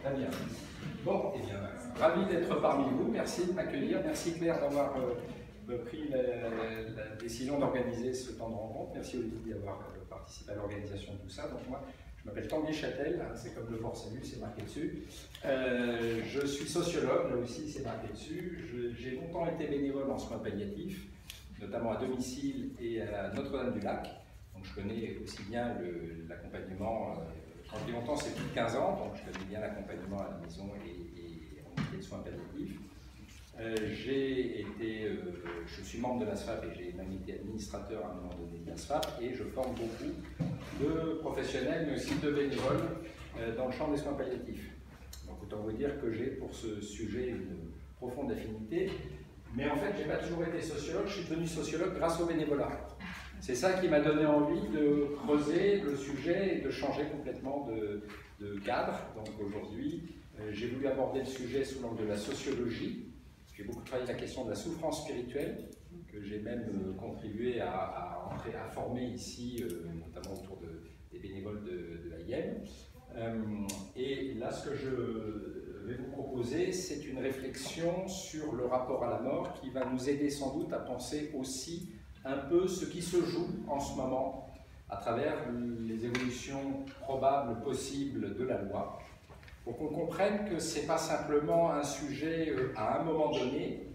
Très bien. Bon, eh bien, ravi d'être parmi vous. Merci de m'accueillir. Merci Claire d'avoir pris la décision d'organiser ce temps de rencontre. Merci Olivier d'avoir participé à l'organisation de tout ça. Donc moi, je m'appelle Tanguy Châtel, hein, c'est comme le port Salut, c'est marqué dessus. Je suis sociologue, là aussi c'est marqué dessus. J'ai longtemps été bénévole en soins palliatifs, notamment à domicile et à Notre-Dame-du-Lac. Donc je connais aussi bien l'accompagnement, quand je dis longtemps c'est plus de 15 ans, donc je connais bien l'accompagnement à la maison et en unité de soins palliatifs. Je suis membre de l'ASFAP et j'ai même été administrateur à un moment donné de l'ASFAP et je forme beaucoup de professionnels mais aussi de bénévoles dans le champ des soins palliatifs. Donc autant vous dire que j'ai pour ce sujet une profonde affinité, mais en fait je n'ai pas toujours été sociologue, je suis devenu sociologue grâce au bénévolat. C'est ça qui m'a donné envie de creuser le sujet et de changer complètement de cadre. Donc aujourd'hui, j'ai voulu aborder le sujet sous l'angle de la sociologie. J'ai beaucoup travaillé la question de la souffrance spirituelle, que j'ai même contribué à former ici, notamment autour des bénévoles de l'AIM. Et là, ce que je vais vous proposer, c'est une réflexion sur le rapport à la mort qui va nous aider sans doute à penser aussi un peu ce qui se joue en ce moment à travers les évolutions probables, possibles de la loi, pour qu'on comprenne que ce n'est pas simplement un sujet à un moment donné,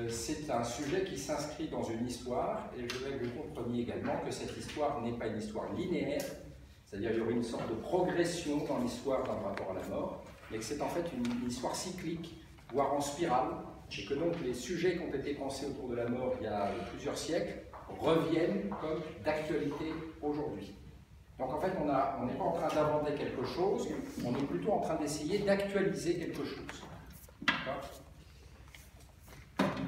c'est un sujet qui s'inscrit dans une histoire, et je voudrais que vous compreniez également que cette histoire n'est pas une histoire linéaire, c'est-à-dire qu'il y aurait une sorte de progression dans l'histoire dans le rapport à la mort, mais que c'est en fait une histoire cyclique, voire en spirale, et que donc les sujets qui ont été pensés autour de la mort il y a plusieurs siècles reviennent comme d'actualité aujourd'hui. Donc en fait, on n'est pas en train d'inventer quelque chose, on est plutôt en train d'essayer d'actualiser quelque chose.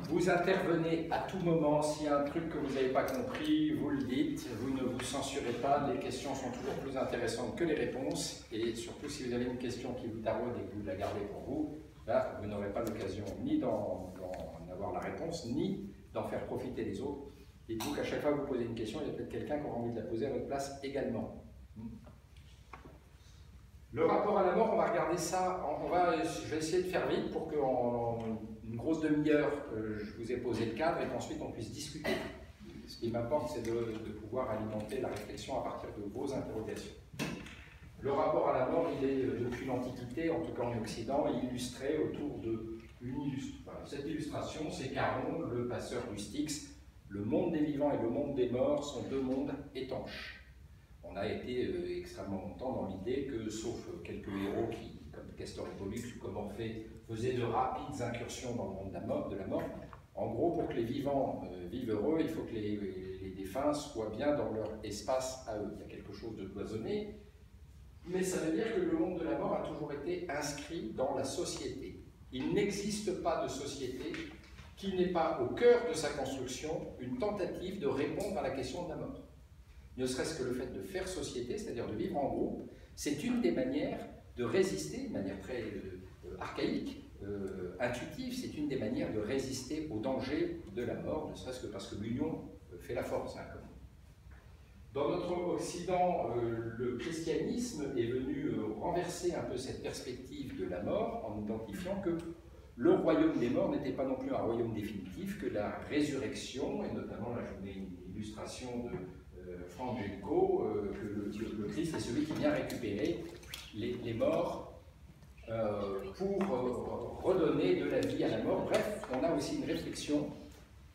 Vous intervenez à tout moment, s'il y a un truc que vous n'avez pas compris, vous le dites, vous ne vous censurez pas, les questions sont toujours plus intéressantes que les réponses, et surtout si vous avez une question qui vous taraude et que vous la gardez pour vous, là, vous n'aurez pas l'occasion ni d'en avoir la réponse, ni d'en faire profiter les autres. Dites-vous qu'à chaque fois que vous posez une question, il y a peut-être quelqu'un qui aura envie de la poser à votre place également. Le rapport à la mort, on va regarder ça, je vais essayer de faire vite pour qu'en une grosse demi-heure, je vous ai posé le cadre et qu'ensuite on puisse discuter. Ce qui m'importe, c'est de pouvoir alimenter la réflexion à partir de vos interrogations. Le rapport à la mort, il est depuis l'Antiquité, en tout cas en Occident, illustré autour de cette illustration, c'est Caron, le passeur du Styx. Le monde des vivants et le monde des morts sont deux mondes étanches. On a été extrêmement longtemps dans l'idée que, sauf quelques héros qui, comme Castor et Pollux ou comme Orphée, faisaient de rapides incursions dans le monde de la mort, en gros, pour que les vivants vivent heureux, il faut que les défunts soient bien dans leur espace à eux. Il y a quelque chose de cloisonné, mais ça veut dire que le monde de la mort a toujours été inscrit dans la société. Il n'existe pas de société qui n'est pas au cœur de sa construction une tentative de répondre à la question de la mort. Ne serait-ce que le fait de faire société, c'est-à-dire de vivre en groupe, c'est une des manières de résister, de manière très archaïque, intuitive, c'est une des manières de résister au danger de la mort, ne serait-ce que parce que l'union fait la force. Hein, dans notre Occident, le christianisme est venu renverser un peu cette perspective de la mort en identifiant que le royaume des morts n'était pas non plus un royaume définitif, que la résurrection, et notamment là je vous mets une illustration de Frank Genko, que le Christ est celui qui vient récupérer les morts pour redonner de la vie à la mort. Bref, on a aussi une réflexion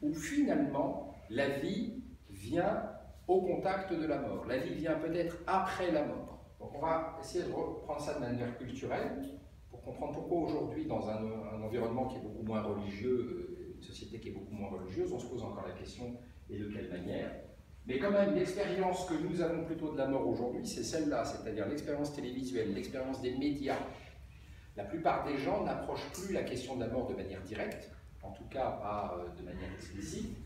où finalement la vie vient au contact de la mort. La vie vient peut-être après la mort. Donc on va essayer de reprendre ça de manière culturelle, pour comprendre pourquoi aujourd'hui, dans un environnement qui est beaucoup moins religieux, une société qui est beaucoup moins religieuse, on se pose encore la question, et de quelle manière. Mais quand même, l'expérience que nous avons plutôt de la mort aujourd'hui, c'est celle-là, c'est-à-dire l'expérience télévisuelle, l'expérience des médias. La plupart des gens n'approchent plus la question de la mort de manière directe, en tout cas pas de manière explicite,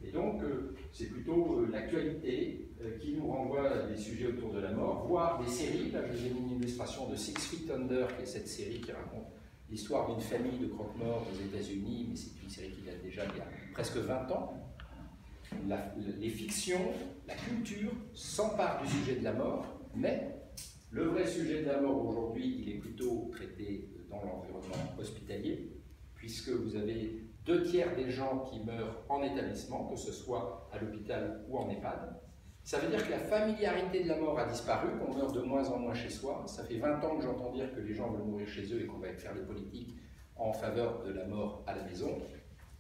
et donc c'est plutôt l'actualité qui nous renvoie à des sujets autour de la mort, voire des séries. Là, je vous ai mis une illustration de Six Feet Under, qui est cette série qui raconte l'histoire d'une famille de croque-morts aux États-Unis, mais c'est une série qui date déjà il y a presque 20 ans. Les fictions, la culture s'emparent du sujet de la mort, mais le vrai sujet de la mort aujourd'hui, il est plutôt traité puisque vous avez 2/3 des gens qui meurent en établissement, que ce soit à l'hôpital ou en EHPAD. Ça veut dire que la familiarité de la mort a disparu, qu'on meurt de moins en moins chez soi. Ça fait 20 ans que j'entends dire que les gens veulent mourir chez eux et qu'on va faire les politiques en faveur de la mort à la maison.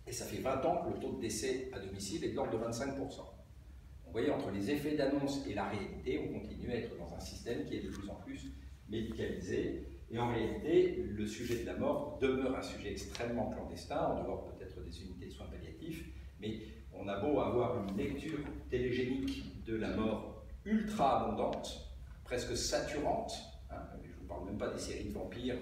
Et ça fait 20 ans que le taux de décès à domicile est de l'ordre de 25%. Vous voyez, entre les effets d'annonce et la réalité, on continue à être dans un système qui est de plus en plus médicalisé. Et en réalité, le sujet de la mort demeure un sujet extrêmement clandestin, en dehors peut-être des unités de soins palliatifs, mais on a beau avoir une lecture télégénique de la mort ultra abondante, presque saturante, hein, je ne vous parle même pas des séries de vampires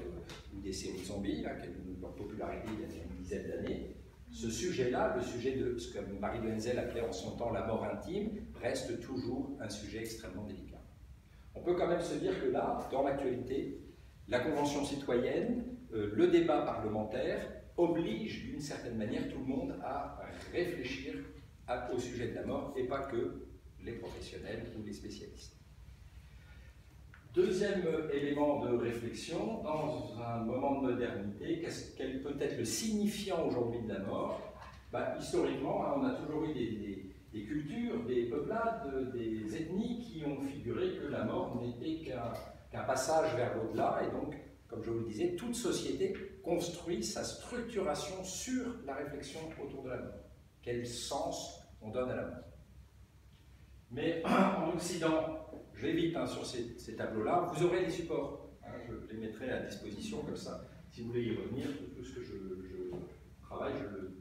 ou des séries zombies, hein, qui ont eu leur popularité il y a une dizaine d'années. Ce sujet-là, le sujet de ce que Marie de Henzel appelait en son temps la mort intime, reste toujours un sujet extrêmement délicat. On peut quand même se dire que là, dans l'actualité, la Convention citoyenne, le débat parlementaire oblige d'une certaine manière tout le monde à réfléchir au sujet de la mort et pas que les professionnels ou les spécialistes. Deuxième élément de réflexion, dans un moment de modernité, quel peut être le signifiant aujourd'hui de la mort? Historiquement, hein, on a toujours eu des cultures, des peuplades, des ethnies qui ont figuré que la mort n'était qu'un passage vers l'au-delà, et donc, comme je vous le disais, toute société construit sa structuration sur la réflexion autour de la mort. Quel sens on donne à la mort? Mais en Occident, je vais vite hein, sur ces tableaux-là, vous aurez des supports. Hein, je les mettrai à disposition comme ça. Si vous voulez y revenir, tout ce que je travaille, je le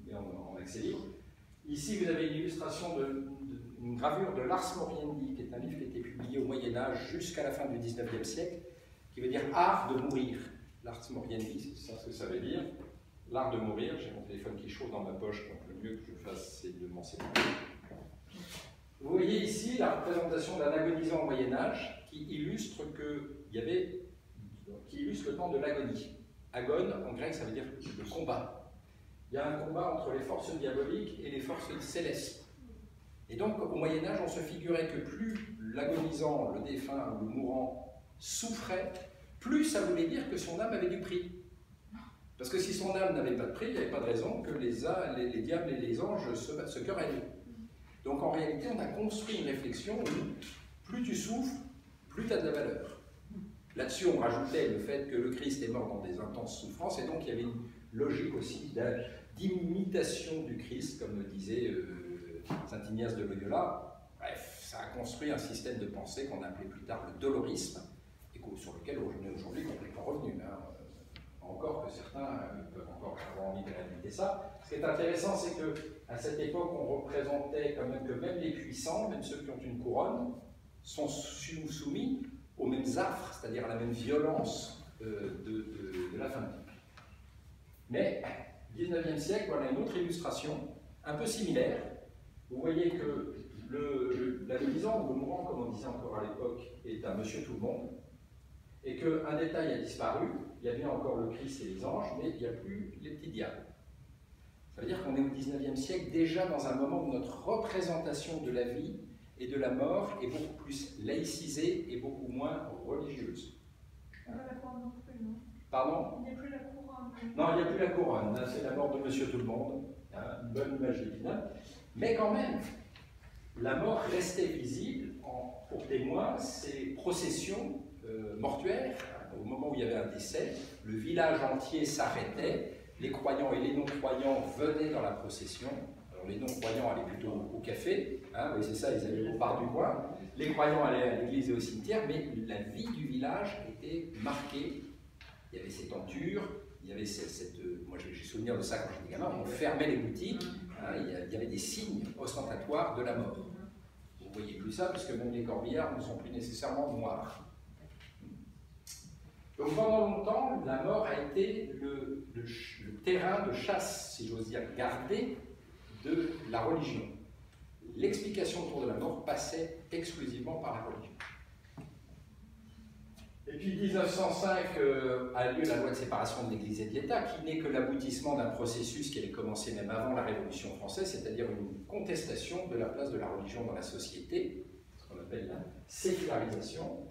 mets en accès libre. Ici, vous avez une illustration une gravure de Lars Moriendi, qui est un livre qui a été publié au Moyen-Âge jusqu'à la fin du XIXe siècle, qui veut dire « art de mourir ». Lars Moriendi, c'est ça ce que ça veut dire. L'art de mourir, j'ai mon téléphone qui chauffe dans ma poche, donc le mieux que je fasse, c'est de m'en séparer. Vous voyez ici la représentation d'un agonisant au Moyen-Âge qui illustre le temps de l'agonie. Agone, en grec, ça veut dire le combat. Il y a un combat entre les forces diaboliques et les forces célestes. Et donc, au Moyen-Âge, on se figurait que plus l'agonisant, le défunt ou le mourant souffrait, plus ça voulait dire que son âme avait du prix. Parce que si son âme n'avait pas de prix, il n'y avait pas de raison que les diables et les anges se querellent. Donc en réalité, on a construit une réflexion où plus tu souffres, plus tu as de la valeur. Là-dessus, on rajoutait le fait que le Christ est mort dans des intenses souffrances, et donc il y avait une logique aussi d'imitation du Christ, comme le disait saint Ignace de Loyola. Bref, ça a construit un système de pensée qu'on a appelé plus tard le dolorisme, et sur lequel on est aujourd'hui complètement revenu. Hein. Encore que certains peuvent encore avoir envie de réhabiliter ça. Ce qui est intéressant, c'est qu'à cette époque, on représentait quand même que même les puissants, même ceux qui ont une couronne, sont soumis aux mêmes affres, c'est-à-dire à la même violence de la fin de vie. Mais, 19e siècle, voilà une autre illustration, un peu similaire. Vous voyez que l'agonisant, ou le mourant, comme on disait encore à l'époque, est un monsieur tout le monde, et qu'un détail a disparu, il y a bien encore le Christ et les anges, mais il n'y a plus les petits diables. Ça veut dire qu'on est au 19e siècle, déjà dans un moment où notre représentation de la vie et de la mort est beaucoup plus laïcisée et beaucoup moins religieuse. Il n'y a pas la couronne non plus, non? Pardon? Il n'y a plus la couronne. Non, il n'y a plus la couronne, c'est la mort de Monsieur Tout-le-Monde, hein, une bonne image d'Épinal. Mais quand même, la mort restait visible pour témoin ces processions mortuaires. Au moment où il y avait un décès, le village entier s'arrêtait, les croyants et les non-croyants venaient dans la procession. Alors les non-croyants allaient plutôt au café, hein, oui c'est ça, ils allaient au bar du coin. Les croyants allaient à l'église et au cimetière, mais la vie du village était marquée. Il y avait ces tentures, il y avait moi j'ai souvenir de ça quand j'étais gamin, on fermait les boutiques, hein, il y avait des signes ostentatoires de la mort. Vous ne voyez plus ça, parce que même les corbillards ne sont plus nécessairement noirs. Donc pendant longtemps, la mort a été le terrain de chasse, si j'ose dire, gardé de la religion. L'explication autour de la mort passait exclusivement par la religion. Et puis 1905 a lieu la loi de séparation de l'Église et de l'État, qui n'est que l'aboutissement d'un processus qui avait commencé même avant la Révolution française, c'est-à-dire une contestation de la place de la religion dans la société, ce qu'on appelle la sécularisation.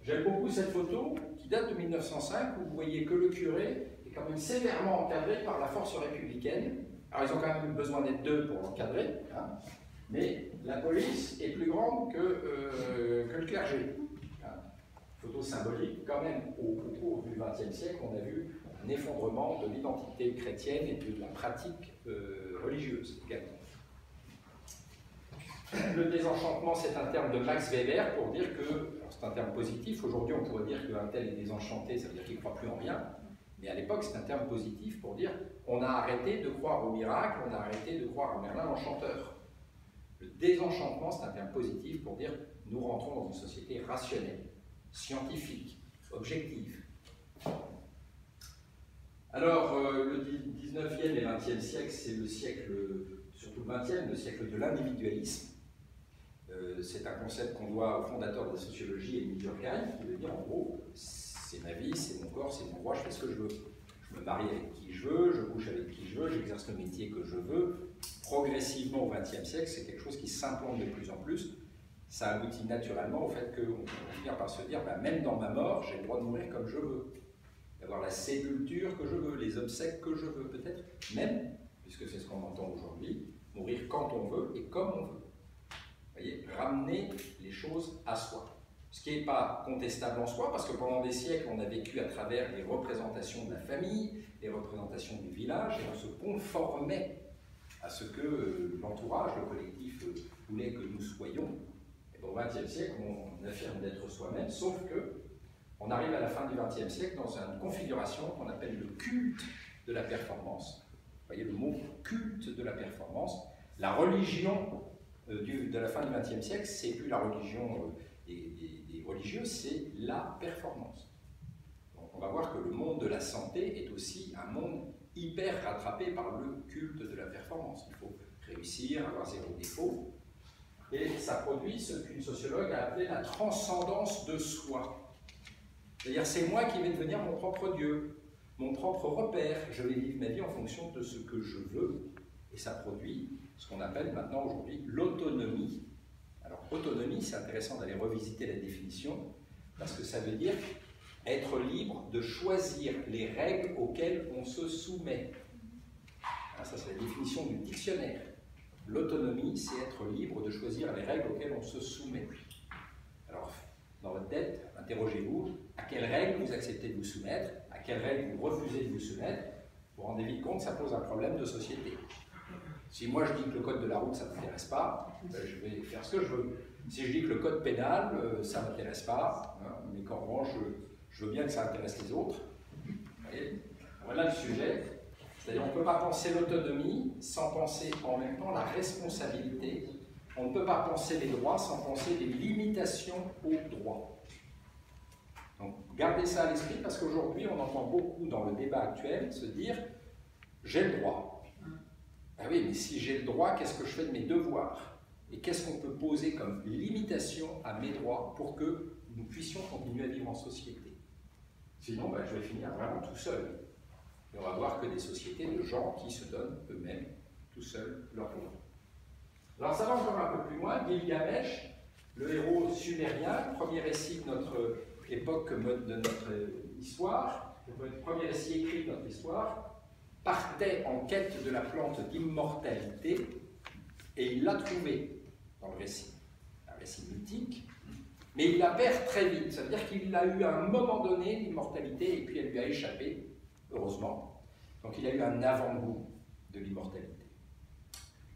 J'aime beaucoup cette photo qui date de 1905, où vous voyez que le curé et quand même sévèrement encadré par la force républicaine. Alors ils ont quand même besoin d'être deux pour l'encadrer, hein, mais la police est plus grande que le clergé. Hein. Photo symbolique, quand même, au cours du XXe siècle, on a vu un effondrement de l'identité chrétienne et de la pratique religieuse également. Le désenchantement, c'est un terme de Max Weber pour dire que, c'est un terme positif, aujourd'hui on pourrait dire qu'un tel est désenchanté, ça veut dire qu'il ne croit plus en rien, mais à l'époque c'est un terme positif pour dire on a arrêté de croire au miracle, on a arrêté de croire à Merlin l'enchanteur. Le désenchantement, c'est un terme positif pour dire nous rentrons dans une société rationnelle, scientifique, objective. Alors, le 19e et 20e siècle, c'est le siècle, surtout le 20e, le siècle de l'individualisme. C'est un concept qu'on doit au fondateur de la sociologie, Émile Durkheim, qui veut dire en gros, c'est ma vie, c'est mon corps, c'est mon droit, je fais ce que je veux. Je me marie avec qui je veux, je couche avec qui je veux, j'exerce le métier que je veux. Progressivement au XXe siècle, c'est quelque chose qui s'implante de plus en plus. Ça aboutit naturellement au fait qu'on va finir par se dire, bah, même dans ma mort, j'ai le droit de mourir comme je veux. D'avoir la sépulture que je veux, les obsèques que je veux, peut-être même, puisque c'est ce qu'on entend aujourd'hui, mourir quand on veut et comme on veut. Vous voyez, ramener les choses à soi. Ce qui n'est pas contestable en soi, parce que pendant des siècles, on a vécu à travers les représentations de la famille, les représentations du village, et on se conformait à ce que l'entourage, le collectif voulait que nous soyons. Et au XXe siècle, on affirme d'être soi-même, sauf que on arrive à la fin du XXe siècle dans une configuration qu'on appelle le culte de la performance. Vous voyez le mot culte de la performance. La religion de la fin du XXe siècle, c'est plus la religion des religieux, c'est la performance. Donc on va voir que le monde de la santé est aussi un monde hyper rattrapé par le culte de la performance. Il faut réussir, avoir zéro défaut. Et ça produit ce qu'une sociologue a appelé la transcendance de soi. C'est-à-dire, c'est moi qui vais devenir mon propre Dieu, mon propre repère. Je vais vivre ma vie en fonction de ce que je veux. Et ça produit ce qu'on appelle maintenant aujourd'hui l'autonomie. Alors, autonomie, c'est intéressant d'aller revisiter la définition, parce que ça veut dire être libre de choisir les règles auxquelles on se soumet. Alors, ça, c'est la définition du dictionnaire. L'autonomie, c'est être libre de choisir les règles auxquelles on se soumet. Alors, dans votre tête, interrogez-vous, à quelles règles vous acceptez de vous soumettre, à quelles règles vous refusez de vous soumettre. Vous vous rendez vite compte, ça pose un problème de société. Si moi je dis que le code de la route ça ne m'intéresse pas, je vais faire ce que je veux. Si je dis que le code pénal ça ne m'intéresse pas, hein, mais qu'en revanche je veux bien que ça intéresse les autres. Vous voyez, voilà le sujet. C'est-à-dire on ne peut pas penser l'autonomie sans penser en même temps la responsabilité. On ne peut pas penser les droits sans penser les limitations aux droits. Donc gardez ça à l'esprit parce qu'aujourd'hui on entend beaucoup dans le débat actuel se dire j'ai le droit. Ah oui, mais si j'ai le droit, qu'est-ce que je fais de mes devoirs? Et qu'est-ce qu'on peut poser comme limitation à mes droits pour que nous puissions continuer à vivre en société? Sinon, je vais finir vraiment tout seul. Et on va voir que des sociétés de gens qui se donnent eux-mêmes, tout seuls, leurs droits. Alors ça va encore un peu plus loin. Gilgamesh, le héros sumérien, premier récit de notre époque, de notre histoire, le premier récit écrit de notre histoire, partait en quête de la plante d'immortalité et il l'a trouvée dans le récit. Un récit mythique, mais il la perd très vite. Ça veut dire qu'il a eu à un moment donné l'immortalité et puis elle lui a échappé, heureusement. Donc il a eu un avant-goût de l'immortalité.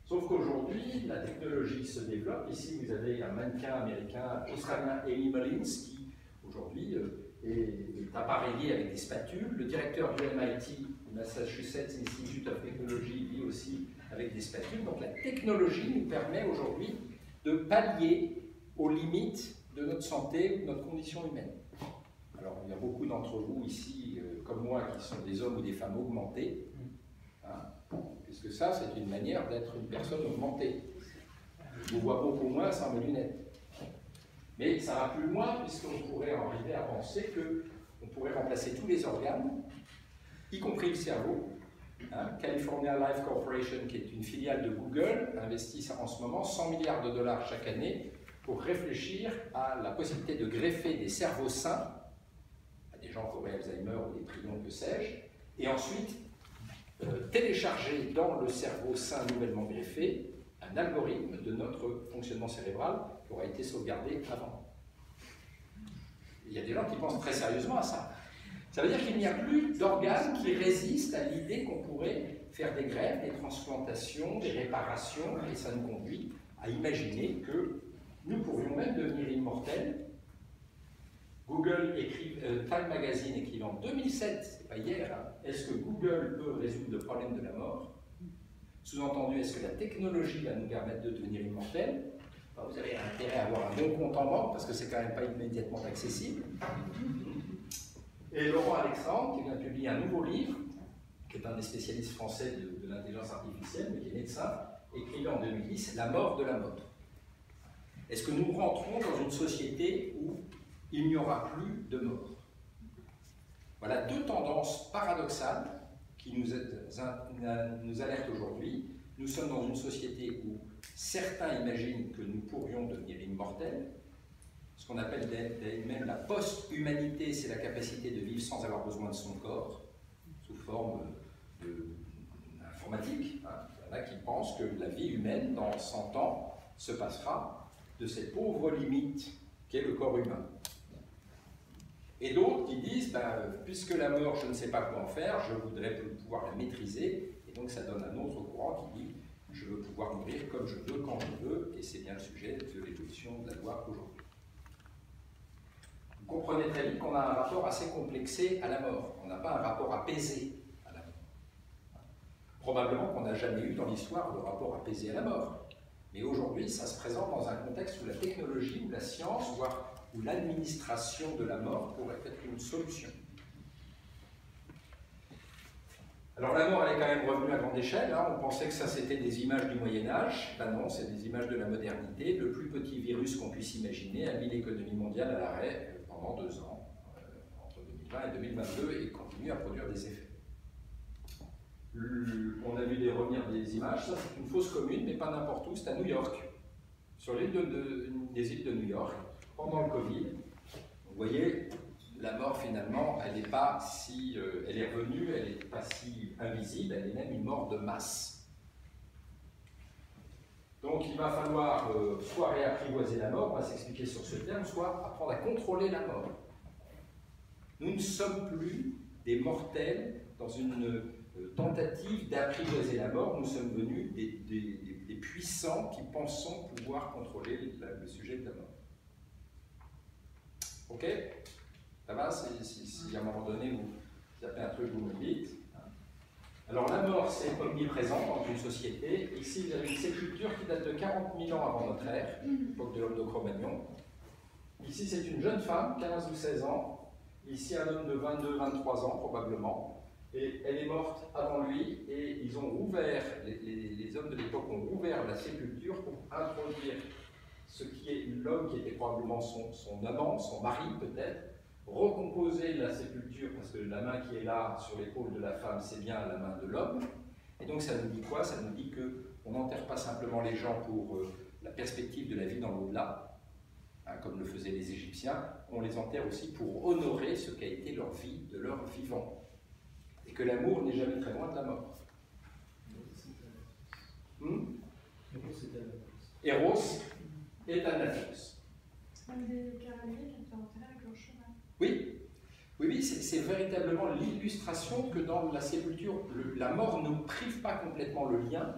Sauf qu'aujourd'hui, la technologie se développe. Ici, vous avez un mannequin américain, australien, Amy Mullins, qui aujourd'hui est appareillé avec des spatules. Le directeur du MIT, Massachusetts Institute of Technology, lui aussi avec des spatules. Donc la technologie nous permet aujourd'hui de pallier aux limites de notre santé ou de notre condition humaine. Alors il y a beaucoup d'entre vous ici, comme moi, qui sont des hommes ou des femmes augmentés, hein, puisque ça c'est une manière d'être une personne augmentée. Je vous vois beaucoup moins sans mes lunettes. Mais ça va plus loin puisqu'on pourrait arriver à penser qu'on pourrait remplacer tous les organes, y compris le cerveau. Hein, California Life Corporation, qui est une filiale de Google, investit en ce moment 100 milliards de dollars chaque année pour réfléchir à la possibilité de greffer des cerveaux sains à des gens qui auraient Alzheimer ou des prions, que sais-je, et ensuite télécharger dans le cerveau sain nouvellement greffé un algorithme de notre fonctionnement cérébral qui aura été sauvegardé avant. Il y a des gens qui pensent très sérieusement à ça. Ça veut dire qu'il n'y a plus d'organes qui résistent à l'idée qu'on pourrait faire des greffes, des transplantations, des réparations, et ça nous conduit à imaginer que nous pourrions même devenir immortels. Time Magazine écrivait en 2007, c'est pas hier, hein, est-ce que Google peut résoudre le problème de la mort? Sous-entendu, est-ce que la technologie va nous permettre de devenir immortels? Enfin, vous avez intérêt à avoir un bon compte en banque parce que c'est quand même pas immédiatement accessible. Et Laurent Alexandre, qui vient de publier un nouveau livre, qui est un des spécialistes français de l'intelligence artificielle, mais qui est médecin, écrivait en 2010 « La mort de la mort ». Est-ce que nous rentrons dans une société où il n'y aura plus de mort? Voilà deux tendances paradoxales qui nous alertent aujourd'hui. Nous sommes dans une société où certains imaginent que nous pourrions devenir immortels. Ce qu'on appelle même la post-humanité, c'est la capacité de vivre sans avoir besoin de son corps, sous forme informatique. Il y en a qui pensent que la vie humaine, dans 100 ans, se passera de cette pauvre limite qu'est le corps humain. Et d'autres qui disent, puisque la mort, je ne sais pas quoi en faire, je voudrais pouvoir la maîtriser, et donc ça donne un autre courant qui dit, je veux pouvoir mourir comme je veux, quand je veux, et c'est bien le sujet de l'évolution de la loi aujourd'hui. Vous comprenez très vite qu'on a un rapport assez complexé à la mort. On n'a pas un rapport apaisé à la mort. Probablement qu'on n'a jamais eu dans l'histoire de rapport apaisé à la mort. Mais aujourd'hui, ça se présente dans un contexte où la technologie, où la science, voire où l'administration de la mort pourrait être une solution. Alors la mort, elle est quand même revenue à grande échelle. Hein. On pensait que ça c'était des images du Moyen-Âge. Ben non, c'est des images de la modernité. Le plus petit virus qu'on puisse imaginer a mis l'économie mondiale à l'arrêt pendant 2 ans, entre 2020 et 2022, et continue à produire des effets. On a vu revenir des images. Ça, c'est une fosse commune, mais pas n'importe où. C'est à New York, sur l'île des îles de New York, pendant le Covid. Vous voyez, la mort, finalement, elle n'est pas si... elle est revenue, elle n'est pas si invisible, elle est même une mort de masse. Donc, il va falloir soit réapprivoiser la mort, on va s'expliquer sur ce terme, soit apprendre à contrôler la mort. Nous ne sommes plus des mortels dans une tentative d'apprivoiser la mort, nous sommes devenus des puissants qui pensons pouvoir contrôler le sujet de la mort. Ok? Ça va? Si à un moment donné vous avez un truc, vous me dites. Alors la mort, c'est omniprésent dans une société. Ici, vous avez une sépulture qui date de 40 000 ans avant notre ère, l'époque de l'homme de Cro-Magnon. Ici, c'est une jeune femme, 15 ou 16 ans. Ici, un homme de 22-23 ans, probablement. Et elle est morte avant lui, et ils ont rouvert, les hommes de l'époque ont rouvert la sépulture pour introduire ce qui est l'homme qui était probablement son amant, son mari peut-être, recomposer la sépulture, parce que la main qui est là sur l'épaule de la femme, c'est bien la main de l'homme. Et donc ça nous dit quoi? Ça nous dit qu'on n'enterre pas simplement les gens pour la perspective de la vie dans l'au-delà, hein, comme le faisaient les Égyptiens, on les enterre aussi pour honorer ce qu'a été leur vie, de leur vivant. Et que l'amour n'est jamais très loin de la mort. Eros et Thanatos. C'est même des cavaliers qui étaient enterrés avec leur cheval. Oui, c'est véritablement l'illustration que dans la sépulture, la mort ne prive pas complètement le lien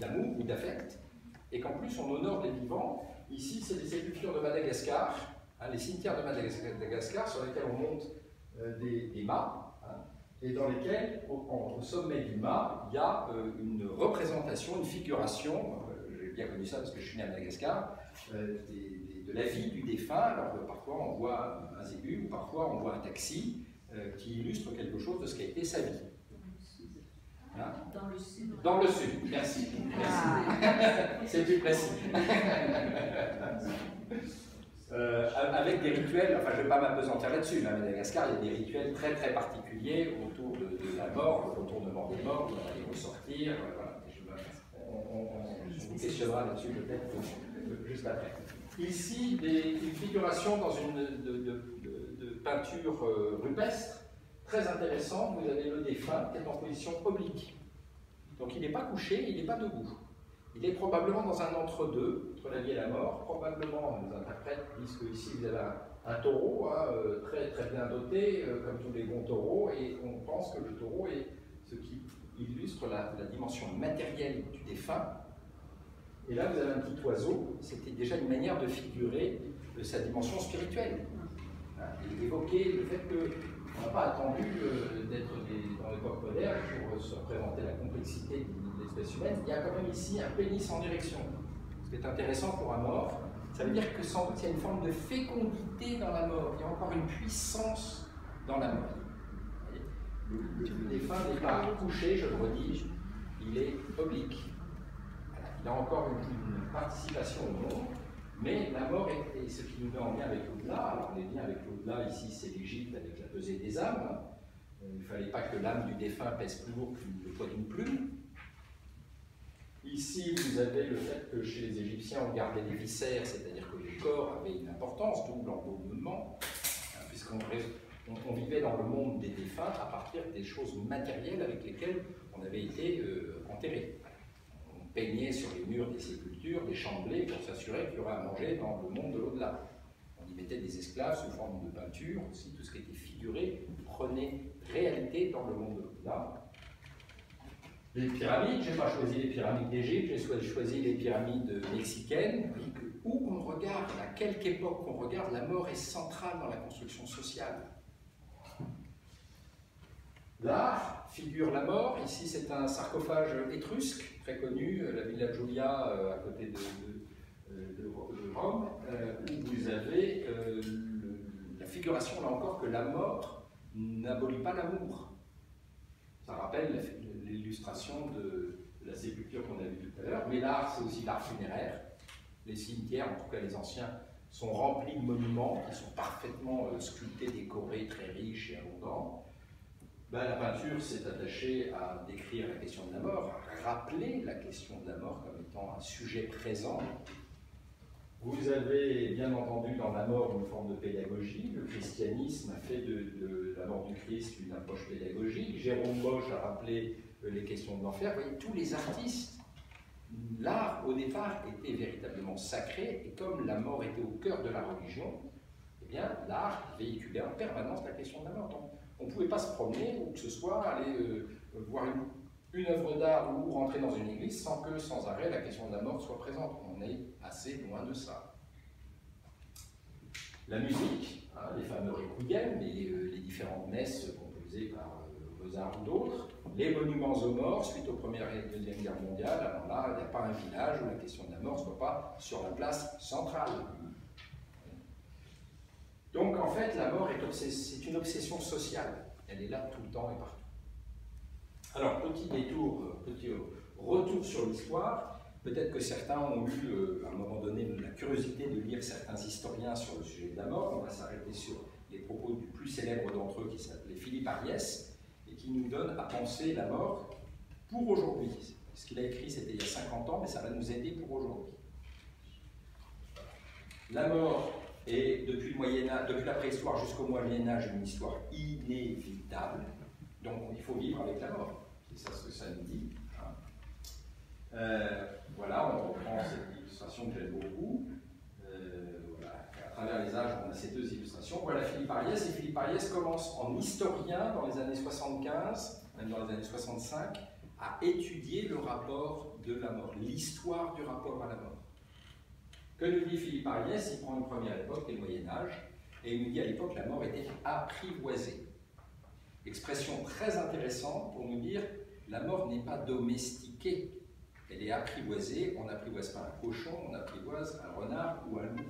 d'amour ou d'affect, et qu'en plus on honore les vivants. Ici, c'est les sépultures de Madagascar, hein, les cimetières de Madagascar, sur lesquels on monte des mâts, hein, et dans lesquels, au sommet du mât, il y a une représentation, une figuration, j'ai bien connu ça parce que je suis né à Madagascar, de la vie du défunt. Alors parfois on voit un zébu, ou parfois on voit un taxi qui illustre quelque chose de ce qu'a été sa vie. Hein? Dans le sud. Dans le sud, merci. C'est plus précis. Avec des rituels, enfin je ne vais pas m'apesantir là-dessus, mais à Madagascar, il y a des rituels très très particuliers autour de la mort, le retournement des morts, on va les ressortir, voilà. On vous questionnera là-dessus peut-être juste après. Ici, une figuration dans une de peinture rupestre, très intéressante, vous avez le défunt qui est en position oblique. Donc il n'est pas couché, il n'est pas debout. Il est probablement dans un entre-deux, entre la vie et la mort. Probablement, les interprètes disent que ici vous avez un taureau hein, très, très bien doté, comme tous les bons taureaux, et on pense que le taureau est ce qui illustre la dimension matérielle du défunt. Et là, vous avez un petit oiseau, c'était déjà une manière de figurer sa dimension spirituelle. Et évoquer le fait qu'on n'a pas attendu d'être dans l'époque moderne pour se représenter la complexité de l'espèce humaine. Il y a quand même ici un pénis en direction. Ce qui est intéressant pour un mort, ça veut dire que sans doute il y a une forme de fécondité dans la mort. Il y a encore une puissance dans la mort. Le défunt n'est pas couché, je le redis, il est oblique. Voilà. Il a encore une participation au monde. Mais la mort est ce qui nous met en lien avec l'au-delà. Alors les liens avec l'au-delà, ici, c'est l'Égypte avec la pesée des âmes. Il ne fallait pas que l'âme du défunt pèse plus lourd que le poids d'une plume. Ici, vous avez le fait que chez les Égyptiens, on gardait les viscères, c'est-à-dire que le corps avait une importance, d'où l'embaumement, puisqu'on vivait dans le monde des défunts à partir des choses matérielles avec lesquelles on avait été enterrés. Peignait sur les murs des sépultures, des chamblées pour s'assurer qu'il y aurait à manger dans le monde de l'au-delà. On y mettait des esclaves sous forme de peinture, aussi tout ce qui était figuré prenait réalité dans le monde de l'au-delà. Les pyramides, je n'ai pas choisi les pyramides d'Égypte, j'ai choisi les pyramides mexicaines. Où on regarde, à quelque époque qu'on regarde, la mort est centrale dans la construction sociale. L'art figure la mort. Ici, c'est un sarcophage étrusque, très connu, la Villa Giulia, à côté de Rome, où vous avez la figuration, là encore, que la mort n'abolit pas l'amour. Ça rappelle l'illustration de la sépulture qu'on a vue tout à l'heure. Mais l'art, c'est aussi l'art funéraire. Les cimetières, en tout cas les anciens, sont remplis de monuments qui sont parfaitement sculptés, décorés, très riches et abondants. Ben, la peinture s'est attachée à décrire la question de la mort, à rappeler la question de la mort comme étant un sujet présent. Vous avez bien entendu dans la mort une forme de pédagogie. Le christianisme a fait de la mort du Christ une approche pédagogique. Jérôme Bosch a rappelé les questions de l'enfer. Vous voyez, tous les artistes, l'art au départ était véritablement sacré, et comme la mort était au cœur de la religion, eh bien l'art véhiculait en permanence la question de la mort. Donc, on ne pouvait pas se promener, ou que ce soit aller voir une œuvre d'art ou rentrer dans une église sans que, sans arrêt, la question de la mort soit présente. On est assez loin de ça. La musique, hein, les fameux requiem, les différentes messes composées par Mozart ou d'autres, les monuments aux morts suite aux Première et Deuxième Guerre mondiale. Alors là, il n'y a pas un village où la question de la mort ne soit pas sur la place centrale. Donc en fait, la mort c'est une obsession sociale. Elle est là tout le temps et partout. Alors, petit détour, petit retour sur l'histoire. Peut-être que certains ont eu, à un moment donné, la curiosité de lire certains historiens sur le sujet de la mort. On va s'arrêter sur les propos du plus célèbre d'entre eux, qui s'appelait Philippe Ariès, et qui nous donne à penser la mort pour aujourd'hui. Ce qu'il a écrit, c'était il y a 50 ans, mais ça va nous aider pour aujourd'hui. La mort est, depuis le Moyen-Âge, depuis la préhistoire jusqu'au Moyen-Âge, une histoire inévitable. Donc il faut vivre avec la mort. C'est ça ce que ça nous dit. Voilà, on reprend cette illustration que j'aime beaucoup. Voilà. À travers les âges, on a ces deux illustrations. Voilà Philippe Ariès, et Philippe Ariès commence en historien dans les années 75, même dans les années 65, à étudier le rapport de la mort, l'histoire du rapport à la mort. Que nous dit Philippe Ariès? Il prend une première époque, le Moyen-Âge, et il nous dit à l'époque la mort était apprivoisée. Expression très intéressante pour nous dire la mort n'est pas domestiquée, elle est apprivoisée. On n'apprivoise pas un cochon, on apprivoise un renard ou un loup.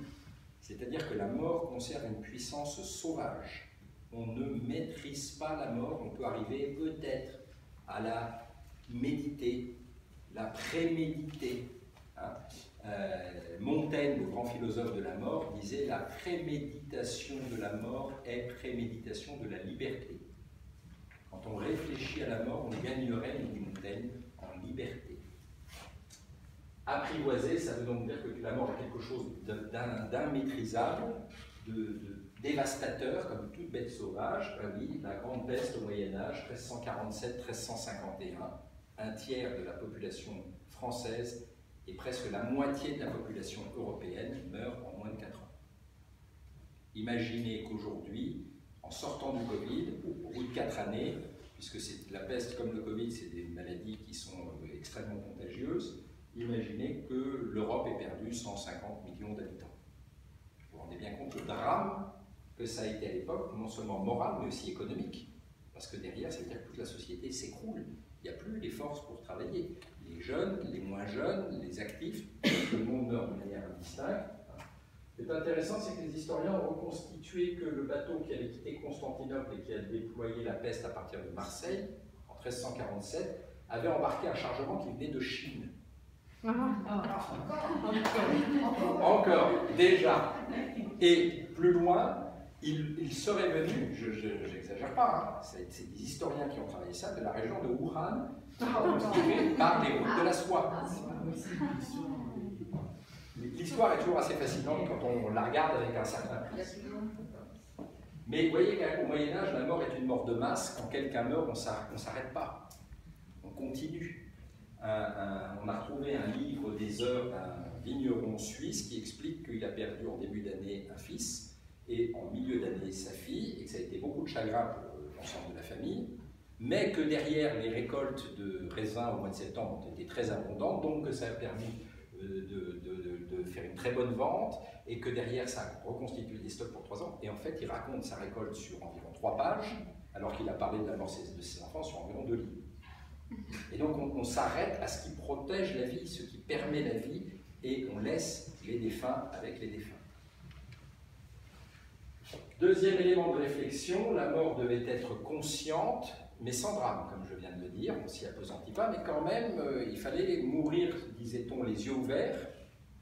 C'est-à-dire que la mort conserve une puissance sauvage. On ne maîtrise pas la mort, on peut arriver peut-être à la méditer, la préméditer. Hein. Montaigne, le grand philosophe de la mort, disait « La préméditation de la mort est préméditation de la liberté ». Quand on réfléchit à la mort, on gagnerait, nous dit Montaigne, en liberté. Apprivoiser, ça veut donc dire que la mort est quelque chose d'immaîtrisable, dévastateur, comme toute bête sauvage. Oui, la grande peste au Moyen-Âge, 1347-1351, un tiers de la population française et presque la moitié de la population européenne meurt en moins de 4 ans. Imaginez qu'aujourd'hui, en sortant du Covid, au bout de 4 années, puisque c'est la peste comme le Covid, c'est des maladies qui sont extrêmement contagieuses, imaginez que l'Europe ait perdu 150 millions d'habitants. Vous vous rendez bien compte le drame que ça a été à l'époque, non seulement moral, mais aussi économique. Parce que derrière, ça veut dire que toute la société s'écroule. Il n'y a plus les forces pour travailler. Les jeunes, les moins jeunes, les actifs, tout le monde meurt de manière indistincte. Ce qui est intéressant, c'est que les historiens ont reconstitué que le bateau qui avait quitté Constantinople et qui a déployé la peste à partir de Marseille, en 1347, avait embarqué un chargement qui venait de Chine. Encore, déjà. Et plus loin, il serait venu, je n'exagère pas, hein, c'est des historiens qui ont travaillé ça, de la région de Wuhan, constituée par les routes de la soie. L'histoire est toujours assez fascinante quand on la regarde avec un certain plaisir. Mais vous voyez qu'au Moyen-Âge, la mort est une mort de masse. Quand quelqu'un meurt, on ne s'arrête pas. On continue. On a retrouvé un livre des heures d'un vigneron suisse qui explique qu'il a perdu en début d'année un fils et en milieu d'année sa fille, et que ça a été beaucoup de chagrin pour l'ensemble de la famille, mais que derrière les récoltes de raisins au mois de septembre ont été très abondantes, donc que ça a permis de faire une très bonne vente, et que derrière ça a reconstitué des stocks pour 3 ans. Et en fait, il raconte sa récolte sur environ 3 pages, alors qu'il a parlé de la mort de ses enfants sur environ 2 livres. Et donc on s'arrête à ce qui protège la vie, ce qui permet la vie, et on laisse les défunts avec les défunts. Deuxième élément de réflexion, la mort devait être consciente, mais sans drame, comme je viens de le dire, on s'y appesantit pas, mais quand même, il fallait mourir, disait-on, les yeux ouverts.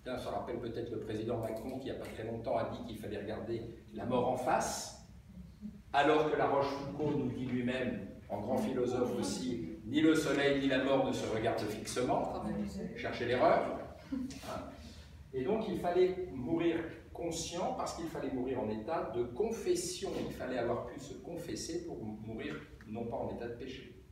Ça rappelle peut-être le président Macron qui, il n'y a pas très longtemps, a dit qu'il fallait regarder la mort en face, alors que La Rochefoucauld nous dit lui-même, en grand philosophe aussi, ni le soleil ni la mort ne se regardent fixement, cherchez l'erreur. Et donc il fallait mourir conscient parce qu'il fallait mourir en état de confession, il fallait avoir pu se confesser pour mourir non pas en état de péché.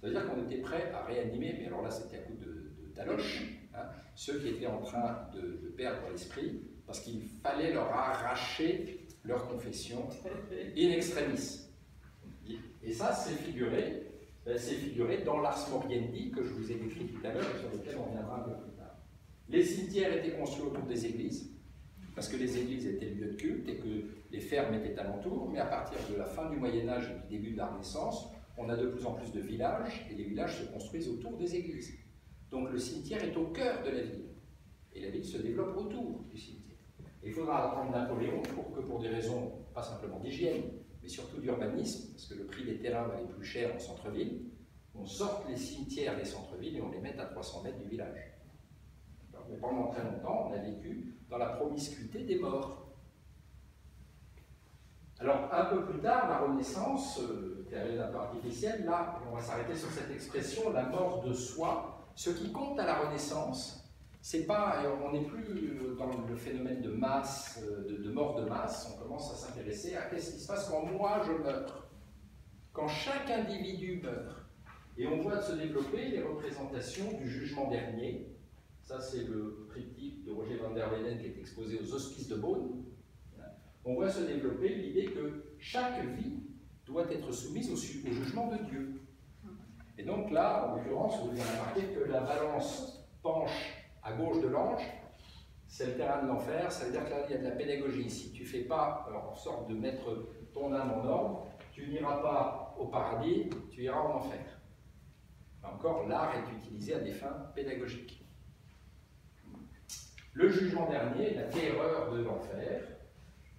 Ça veut dire qu'on était prêt à réanimer, mais alors là c'était à coup de taloche, hein, ceux qui étaient en train de perdre l'esprit, parce qu'il fallait leur arracher leur confession in extremis. Et ça, c'est figuré dans l'Ars Moriendi que je vous ai décrit tout à l'heure et sur lequel on reviendra un peu plus tard. Les cimetières étaient construits autour des églises, parce que les églises étaient lieux de culte et que les fermes étaient alentour, mais à partir de la fin du Moyen-Âge et du début de la Renaissance, on a de plus en plus de villages, et les villages se construisent autour des églises. Donc le cimetière est au cœur de la ville, et la ville se développe autour du cimetière. Et il faudra attendre Napoléon pour que, pour des raisons pas simplement d'hygiène, mais surtout d'urbanisme, parce que le prix des terrains valait plus cher en centre-ville, on sorte les cimetières des centres-villes et on les met à 300 mètres du village. Mais pendant très longtemps, on a vécu dans la promiscuité des morts. Alors, un peu plus tard, la Renaissance, période un peu artificielle, là, on va s'arrêter sur cette expression, la mort de soi. Ce qui compte à la Renaissance, c'est pas, on n'est plus dans le phénomène de masse, de mort de masse, on commence à s'intéresser à qu'est-ce qui se passe quand moi je meurs, quand chaque individu meurt. Et on voit se développer les représentations du jugement dernier. Ça, c'est le triptyque de Roger van der Weyden qui est exposé aux Hospices de Beaune. On voit se développer l'idée que chaque vie doit être soumise au jugement de Dieu. Et donc là, en l'occurrence, vous avez remarqué que la balance penche à gauche de l'ange, c'est le terrain de l'enfer, ça veut dire que là, il y a de la pédagogie. Si tu ne fais pas en sorte de mettre ton âme en ordre, tu n'iras pas au paradis, tu iras en enfer. Là encore, l'art est utilisé à des fins pédagogiques. Le jugement dernier, la terreur de l'enfer.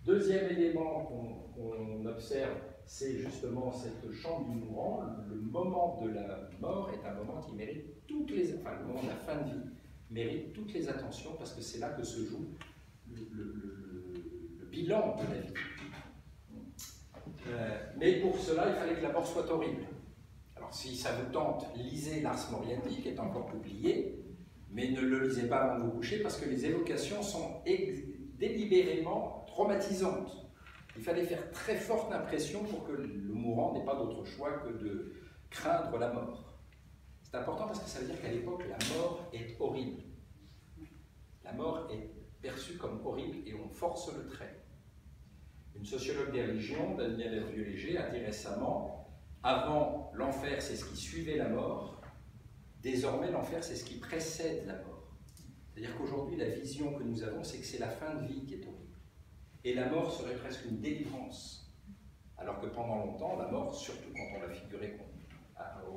Deuxième élément qu'on observe, c'est justement cette chambre du mourant. Le moment de la mort est un moment qui mérite toutes les... Enfin, le moment de la fin de vie mérite toutes les attentions parce que c'est là que se joue le bilan de la vie. Mais pour cela, il fallait que la mort soit horrible. Alors, si ça vous tente, lisez l'Ars Moriendi, qui est encore publié, mais ne le lisez pas avant de vous coucher parce que les évocations sont délibérément traumatisantes. Il fallait faire très forte impression pour que le mourant n'ait pas d'autre choix que de craindre la mort. C'est important parce que ça veut dire qu'à l'époque, la mort est horrible. La mort est perçue comme horrible et on force le trait. Une sociologue des religions, Danielle Hervieux-Léger, a dit récemment « Avant, l'enfer, c'est ce qui suivait la mort. Désormais, l'enfer, c'est ce qui précède la mort. » C'est-à-dire qu'aujourd'hui, la vision que nous avons, c'est que c'est la fin de vie qui est horrible. Et la mort serait presque une délivrance. Alors que pendant longtemps, la mort, surtout quand on l'a figurée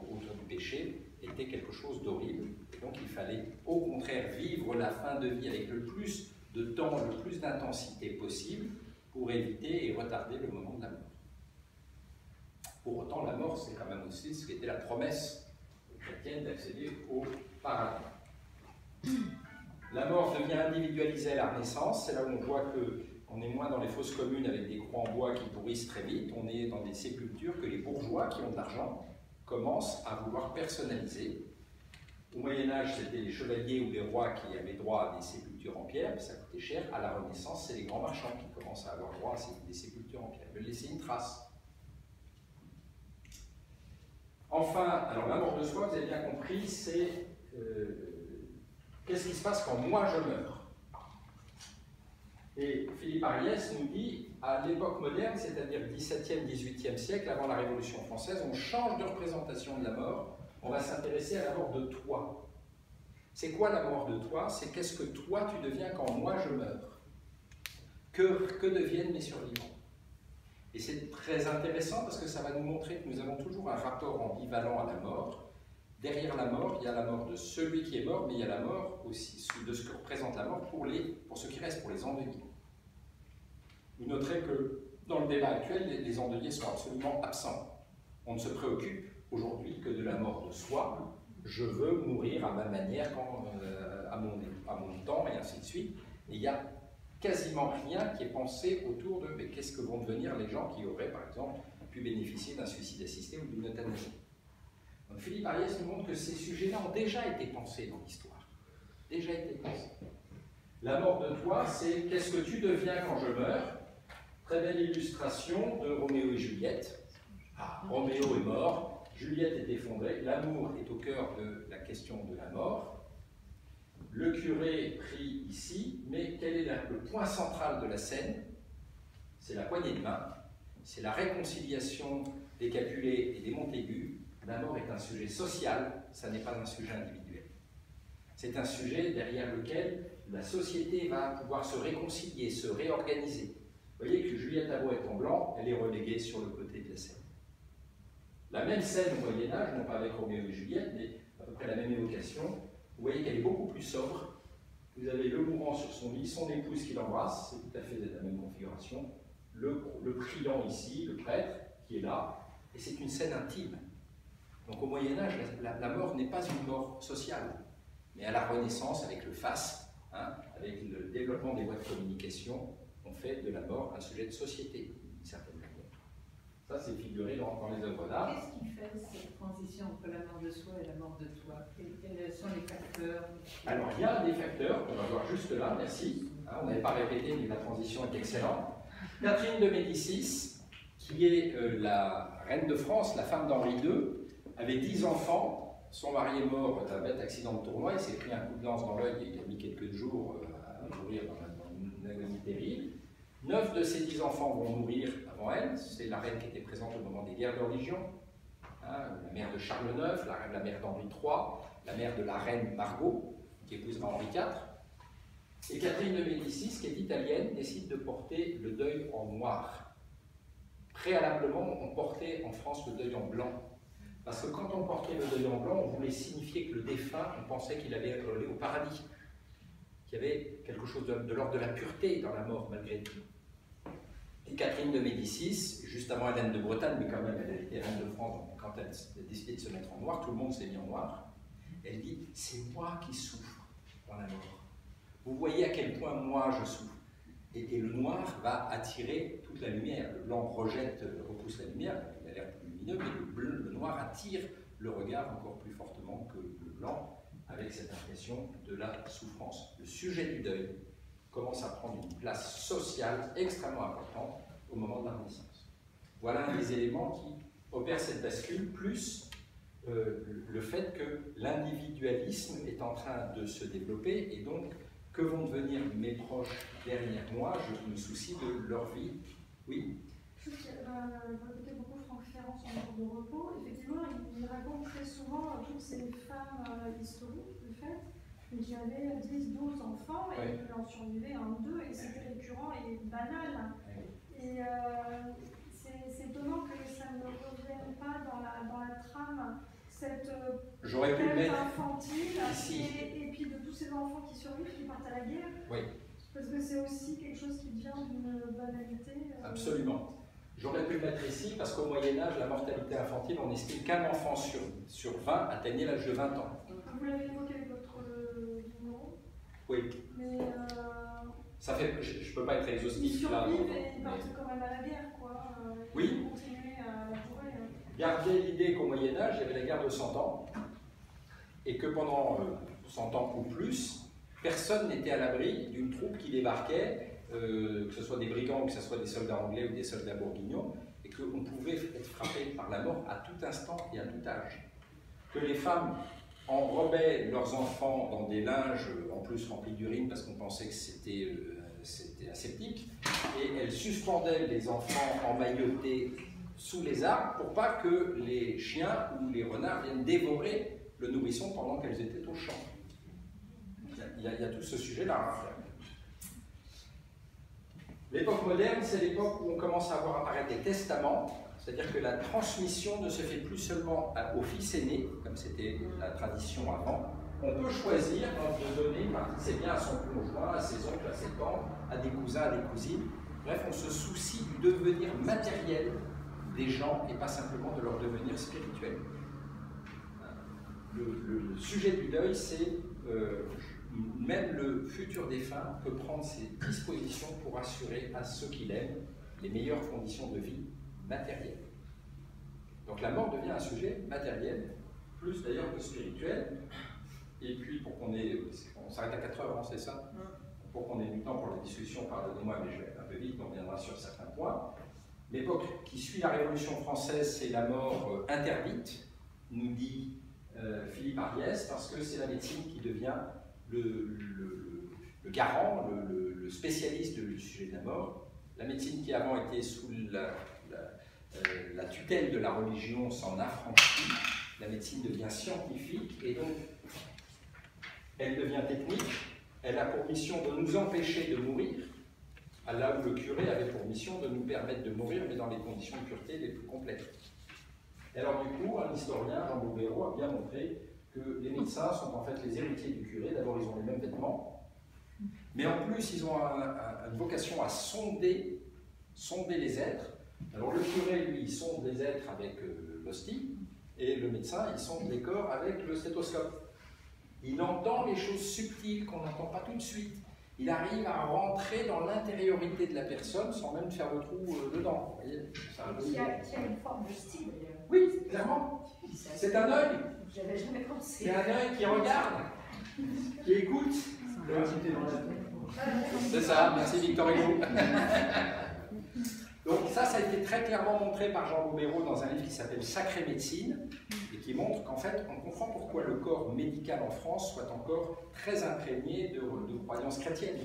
autour du péché, était quelque chose d'horrible. Et donc il fallait au contraire vivre la fin de vie avec le plus de temps, le plus d'intensité possible pour éviter et retarder le moment de la mort. Pour autant, la mort, c'est quand même aussi ce qui était la promesse chrétienne d'accéder au paradis. La mort devient individualisée à la Renaissance, c'est là où on voit qu'on est moins dans les fosses communes avec des croix en bois qui pourrissent très vite, on est dans des sépultures que les bourgeois qui ont de l'argent commencent à vouloir personnaliser. Au Moyen-Âge, c'était les chevaliers ou les rois qui avaient droit à des sépultures en pierre, ça coûtait cher. À la Renaissance, c'est les grands marchands qui commencent à avoir droit à des sépultures en pierre. Ils veulent laisser une trace. Enfin, alors la mort de soi, vous avez bien compris, c'est qu'est-ce qui se passe quand moi je meurs? Et Philippe Ariès nous dit, à l'époque moderne, c'est-à-dire 17e, 18e siècle, avant la Révolution française, on change de représentation de la mort, on va s'intéresser à la mort de toi. C'est quoi la mort de toi? C'est qu'est-ce que toi tu deviens quand moi je meurs? Que deviennent mes survivants? Et c'est très intéressant parce que ça va nous montrer que nous avons toujours un rapport ambivalent à la mort. Derrière la mort, il y a la mort de celui qui est mort, mais il y a la mort aussi de ce que représente la mort pour ceux qui restent, pour les endeuillés. Vous noterez que dans le débat actuel, les endeuillés sont absolument absents. On ne se préoccupe aujourd'hui que de la mort de soi. Je veux mourir à ma manière, à mon temps, et ainsi de suite. Et il n'y a quasiment rien qui est pensé autour de mais qu'est-ce que vont devenir les gens qui auraient, par exemple, pu bénéficier d'un suicide assisté ou d'une euthanasie. Donc Philippe Ariès nous montre que ces sujets-là ont déjà été pensés dans l'histoire. Déjà été pensés. La mort de toi, c'est qu'est-ce que tu deviens quand je meurs? Très belle illustration de Roméo et Juliette. Ah, Roméo est mort, Juliette est effondrée, l'amour est au cœur de la question de la mort. Le curé prie ici, mais quel est le point central de la scène? C'est la poignée de main, c'est la réconciliation des Capulet et des Montaigu. La mort est un sujet social, ça n'est pas un sujet individuel. C'est un sujet derrière lequel la société va pouvoir se réconcilier, se réorganiser. Vous voyez que Juliette a beau être en blanc, elle est reléguée sur le côté de la scène. La même scène au Moyen-Âge, non pas avec Roméo et Juliette, mais à peu près la même évocation. Vous voyez qu'elle est beaucoup plus sobre. Vous avez le mourant sur son lit, son épouse qui l'embrasse, c'est tout à fait la même configuration. Le priant ici, le prêtre qui est là, et c'est une scène intime. Donc au Moyen-Âge, la mort n'est pas une mort sociale, mais à la Renaissance, avec le faste, avec le développement des voies de communication, on fait de la mort un sujet de société, d'une certaine manière. Ça, c'est figuré dans les œuvres d'art. Qu'est-ce qui fait cette transition entre la mort de soi et la mort de toi? Quels sont les facteurs? Alors, il y a des facteurs qu'on va voir juste là, merci. On n'avait pas répété, mais la transition est excellente. Catherine de Médicis, qui est la reine de France, la femme d'Henri II, avait 10 enfants. Son mari est mort d'un bête accident de tournoi, il s'est pris un coup de lance dans l'œil et il a mis quelques jours à mourir dans une agonie terrible. 9 de ses 10 enfants vont mourir avant elle. C'est la reine qui était présente au moment des guerres de religion. La mère de Charles IX, la mère d'Henri III, la mère de la reine Margot, qui épousera Henri IV. Et Catherine de Médicis, qui est italienne, décide de porter le deuil en noir. Préalablement, on portait en France le deuil en blanc. Parce que quand on portait le deuil en blanc, on voulait signifier que le défunt, on pensait qu'il allait être allé au paradis. Qu'il y avait quelque chose de l'ordre de la pureté dans la mort, malgré tout. Et Catherine de Médicis, juste avant Hélène de Bretagne, mais quand même elle était reine de France, quand elle a décidé de se mettre en noir, tout le monde s'est mis en noir. Elle dit, c'est moi qui souffre dans la mort. Vous voyez à quel point moi je souffre. Et le noir va attirer toute la lumière. Le blanc repousse la lumière, il a l'air plus lumineux, mais le noir attire le regard encore plus fortement que le blanc, avec cette impression de la souffrance. Le sujet du deuil commence à prendre une place sociale extrêmement importante au moment de la naissance. Voilà un des éléments qui opère cette bascule, plus le fait que l'individualisme est en train de se développer, et donc que vont devenir mes proches derrière moi, je me soucie de leur vie. Oui. Je répétais beaucoup Franck Ferrand sur le cours de repos. Effectivement, il raconte très souvent toutes ces femmes historiques, de fait, qui avaient 10-12 enfants et oui. qui en survivaient un ou deux, et c'était récurrent et banal. Oui. Et c'est étonnant que ça ne revienne pas dans la trame, cette J'aurais pu le mettre infantile, ici. Et puis de tous ces enfants qui survivent, qui partent à la guerre. Oui. Parce que c'est aussi quelque chose qui vient d'une banalité. Absolument. J'aurais pu le mettre ici parce qu'au Moyen-Âge, la mortalité infantile, on estime qu'un enfant sur 20 atteignait l'âge de 20 ans. Vous l'avez évoqué avec votre numéro. Oui. Mais ça fait, je ne peux pas être exhaustif. ils là. survivent et ils partent quand même à la guerre, quoi. Oui. Ils continuent à la bourrer. Gardez l'idée qu'au Moyen-Âge, il y avait la guerre de 100 ans et que pendant 100 ans ou plus, personne n'était à l'abri d'une troupe qui débarquait, que ce soit des brigands ou que ce soit des soldats anglais ou des soldats bourguignons, et qu'on pouvait être frappé par la mort à tout instant et à tout âge. Que les femmes enrobaient leurs enfants dans des linges en plus remplis d'urine parce qu'on pensait que c'était aseptique, et elles suspendaient les enfants emmaillotés sous les arbres pour pas que les chiens ou les renards viennent dévorer le nourrisson pendant qu'elles étaient au champ. Il y a tout ce sujet-là. L'époque moderne, c'est l'époque où on commence à voir apparaître des testaments, c'est-à-dire que la transmission ne se fait plus seulement au fils aîné, comme c'était la tradition avant. On peut choisir de donner une partie de ses biens à son conjoint, à ses oncles, à ses tantes, à des cousins, à des cousines. Bref, on se soucie du devenir matériel des gens et pas simplement de leur devenir spirituel. Le sujet du deuil, c'est même le futur défunt peut prendre ses dispositions pour assurer à ceux qu'il aime les meilleures conditions de vie matérielles. Donc la mort devient un sujet matériel, plus d'ailleurs que spirituel. Et puis pour qu'on ait, on s'arrête à 4 heures, hein, c'est ça? Pour qu'on ait du temps pour la discussion, pardonnez-moi, mais je vais un peu vite, on reviendra sur certains points. L'époque qui suit la Révolution française, c'est la mort interdite, nous dit Philippe Ariès, parce que c'est la médecine qui devient le garant, le spécialiste du sujet de la mort. La médecine qui avant était sous la tutelle de la religion s'en affranchit, la médecine devient scientifique et donc elle devient technique, elle a pour mission de nous empêcher de mourir, là où le curé avait pour mission de nous permettre de mourir, mais dans les conditions de pureté les plus complètes. Et alors du coup, un historien, Jean Bobéro, a bien montré que les médecins sont en fait les héritiers du curé. D'abord, ils ont les mêmes vêtements, mais en plus, ils ont une vocation à sonder les êtres. Alors le curé, lui, il sonde les êtres avec l'hostie, et le médecin, il sonde les corps avec le stéthoscope. Il entend les choses subtiles qu'on n'entend pas tout de suite. Il arrive à rentrer dans l'intériorité de la personne sans même faire le trou dedans. Vous voyez, qui a une forme de style d'ailleurs. Oui, clairement. C'est un œil. J'avais jamais pensé. C'est un œil qui regarde, qui écoute. C'est ça, merci Victor Hugo. Donc ça a été très clairement montré par Jean Bobéro dans un livre qui s'appelle Sacrée médecine, et qui montre qu'en fait, on comprend pourquoi le corps médical en France soit encore très imprégné de croyances chrétiennes.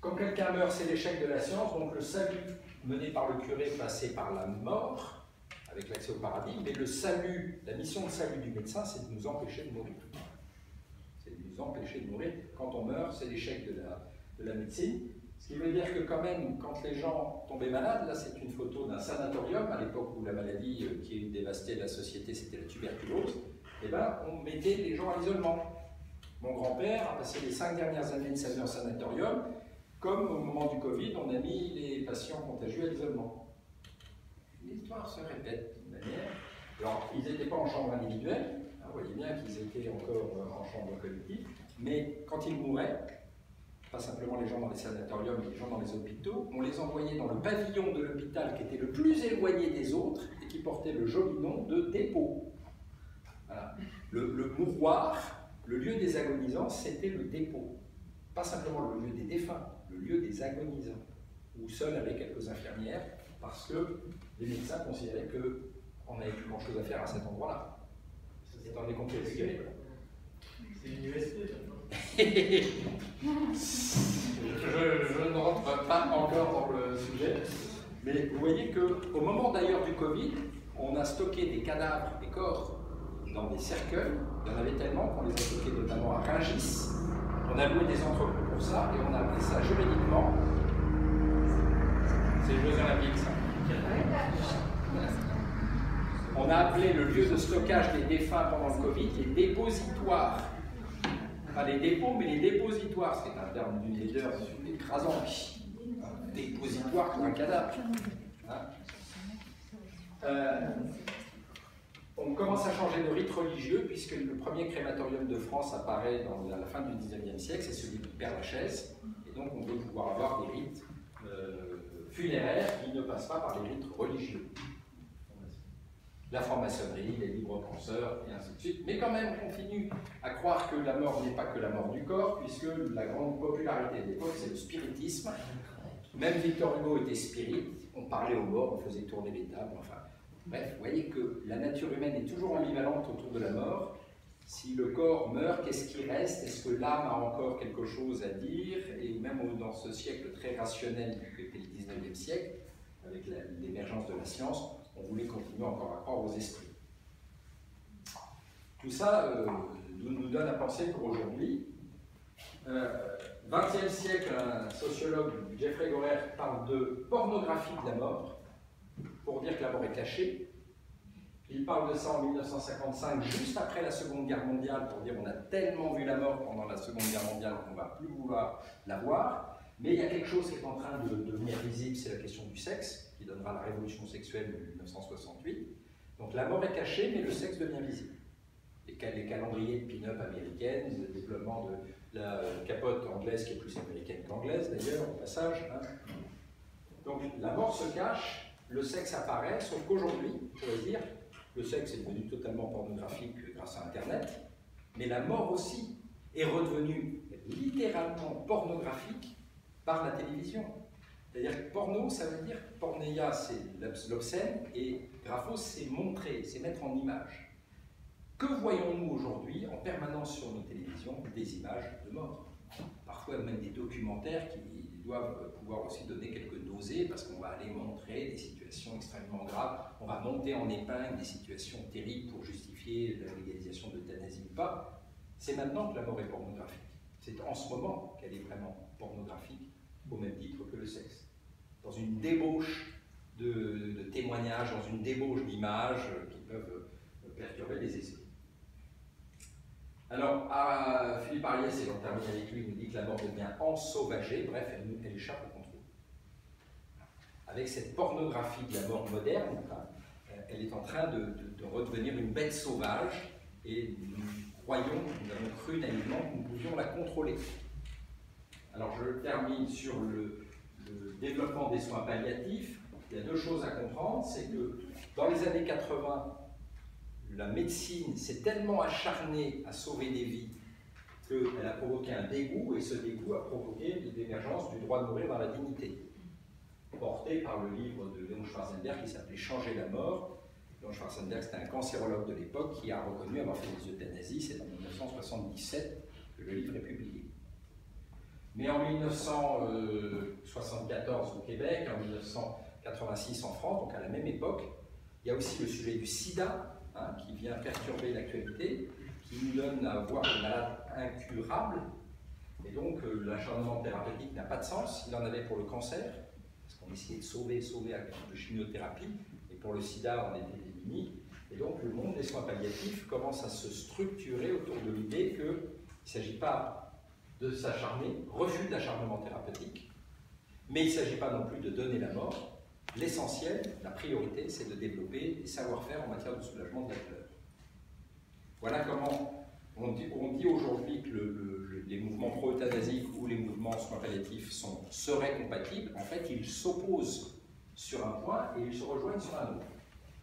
Quand quelqu'un meurt, c'est l'échec de la science, donc le salut mené par le curé passé par la mort, avec l'accès au paradis, mais le salut, la mission de salut du médecin, c'est de nous empêcher de mourir. C'est de nous empêcher de mourir. Quand on meurt, c'est l'échec de la médecine. Ce qui veut dire que quand même, quand les gens tombaient malades, là c'est une photo d'un sanatorium, à l'époque où la maladie qui dévastait la société, c'était la tuberculose, et ben on mettait les gens à l'isolement. Mon grand-père a passé les 5 dernières années de sa vie en sanatorium, comme au moment du Covid, on a mis les patients contagieux à l'isolement. L'histoire se répète d'une manière. Alors, ils n'étaient pas en chambre individuelle, hein, vous voyez bien qu'ils étaient encore en chambre collective, mais quand ils mouraient, pas simplement les gens dans les sanatoriums, mais les gens dans les hôpitaux, on les envoyait dans le pavillon de l'hôpital qui était le plus éloigné des autres et qui portait le joli nom de dépôt. Voilà. Le mouroir, le lieu des agonisants, c'était le dépôt. Pas simplement le lieu des défunts, le lieu des agonisants, ou seul avec quelques infirmières, parce que les médecins considéraient qu'on n'avait plus grand-chose à faire à cet endroit-là. Étant donné qu'on pouvait plus guérir. C'est une USP maintenant. Je ne rentre pas encore dans le sujet, mais vous voyez qu'au moment d'ailleurs du Covid, on a stocké des cadavres, des corps dans des cercueils. Il y en avait tellement qu'on les a stockés notamment à Rungis. On a loué des entrepôts pour ça et on a appelé ça juridiquement. C'est les Jeux Olympiques, ça. On a appelé le lieu de stockage des défunts pendant le Covid les dépositoires. Pas les dépôts, mais les dépositoires. C'est un terme d'une leader écrasant. Dépositoire pour un cadavre. On commence à changer de rite religieux, puisque le premier crématorium de France apparaît à la fin du XIXe siècle, c'est celui du Père-Lachaise. Et donc on veut pouvoir avoir des rites funéraires qui ne passent pas par les rites religieux. La franc-maçonnerie, les libres penseurs, et ainsi de suite. Mais quand même, on continue à croire que la mort n'est pas que la mort du corps, puisque la grande popularité de l'époque, c'est le spiritisme. Même Victor Hugo était spirit, on parlait aux morts, on faisait tourner les tables, enfin. Bref, vous voyez que la nature humaine est toujours ambivalente autour de la mort. Si le corps meurt, qu'est-ce qui reste? Est-ce que l'âme a encore quelque chose à dire? Et même dans ce siècle très rationnel qu'était le XIXe siècle, avec l'émergence de la science, on voulait continuer encore à croire aux esprits. Tout ça nous donne à penser pour aujourd'hui. 20e siècle, un sociologue, Jeffrey Gorer, parle de pornographie de la mort, pour dire que la mort est cachée. Il parle de ça en 1955, juste après la Seconde Guerre mondiale, pour dire qu'on a tellement vu la mort pendant la Seconde Guerre mondiale qu'on ne va plus vouloir la voir. Mais il y a quelque chose qui est en train de devenir visible, c'est la question du sexe, qui donnera la révolution sexuelle de 1968. Donc la mort est cachée, mais le sexe devient visible. Les calendriers de pin-up américaines, le développement de la capote anglaise, qui est plus américaine qu'anglaise d'ailleurs, au passage. Hein. Donc la mort se cache, le sexe apparaît, sauf qu'aujourd'hui, on pourrait dire, le sexe est devenu totalement pornographique grâce à Internet, mais la mort aussi est redevenue littéralement pornographique par la télévision. C'est-à-dire que porno, ça veut dire, porneia, c'est l'obscène, et graphos, c'est montrer, c'est mettre en image. Que voyons-nous aujourd'hui en permanence sur nos télévisions? Des images de mort. Parfois même des documentaires qui doivent pouvoir aussi donner quelques nausées, parce qu'on va aller montrer des situations extrêmement graves, on va monter en épingle des situations terribles pour justifier la légalisation de l'euthanasie ou pas. C'est maintenant que la mort est pornographique. C'est en ce moment qu'elle est vraiment pornographique, au même titre que le sexe. Dans une débauche de témoignages, dans une débauche d'images qui peuvent perturber les esprits. Alors, Philippe Ariès, et on termine avec lui, nous dit que la mort devient ensauvagée, bref, elle échappe au contrôle. Avec cette pornographie de la mort moderne, elle est en train de redevenir une bête sauvage, et nous avons cru naïvement que nous pouvions la contrôler. Alors, je termine sur le développement des soins palliatifs. Il y a deux choses à comprendre, c'est que dans les années 80, la médecine s'est tellement acharnée à sauver des vies qu'elle a provoqué un dégoût, et ce dégoût a provoqué l'émergence du droit de mourir dans la dignité, porté par le livre de Léon Schwarzenberg qui s'appelait « Changer la mort ». Léon Schwarzenberg, c'était un cancérologue de l'époque qui a reconnu avoir fait des euthanasies. C'est en 1977 que le livre est publié. Mais en 1974 au Québec, en 1986 en France, donc à la même époque, il y a aussi le sujet du sida, qui vient perturber l'actualité, qui nous donne à voir des malades incurables, et donc l'acharnement thérapeutique n'a pas de sens. Il en avait pour le cancer, parce qu'on essayait de sauver à cause de chimiothérapie, et pour le sida on était démunis, et donc le monde des soins palliatifs commence à se structurer autour de l'idée qu'il ne s'agit pas de s'acharner, refus de l'acharnement thérapeutique, mais il ne s'agit pas non plus de donner la mort. L'essentiel, la priorité, c'est de développer des savoir-faire en matière de soulagement de la douleur. Voilà comment on dit aujourd'hui que les mouvements pro-euthanasiques ou les mouvements soins palliatifs seraient compatibles. En fait, ils s'opposent sur un point et ils se rejoignent sur un autre.